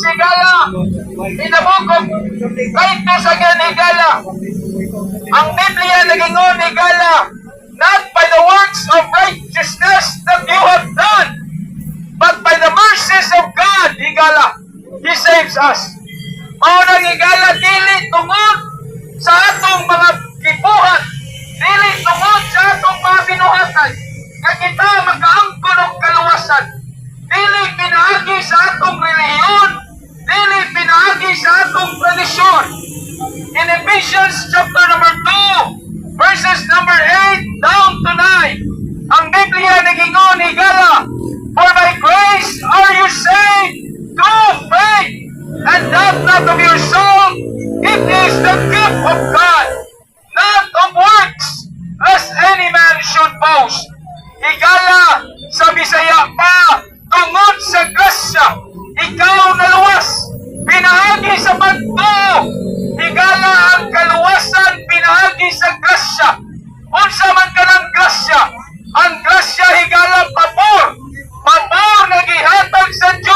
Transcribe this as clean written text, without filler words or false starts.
Higala. In the book of Titus again, Higala. Ang Biblia nagingon, Higala, not by the works of righteousness that you have done, but by the mercies of God, Higala, He saves us. Maunang Higala, dili tungod sa atong mga kibuhat, dili tungod sa atong mga binuhatan, na kita makaangkon og kaluwasan. Dili pinaagi sa atong relihiyon, dili pinaagi sa atong tradisyon. In Ephesians chapter number 2, verses number 8 down to 9, ang Biblia nagingon, Higala, for by grace are you saved through faith, and that not of yourself, it is the gift of God, not of works, lest any man should boast. Higala, sa Bisaya pa, tungod sa grasya, ikaw naluwas, pinahagi sa bagto. Higala, ang kaluwasan, pinahagi sa grasya. Unsa man ka ng grasya, ang grasya, Higala, pabor. Pabor na gihatag sa Diyos.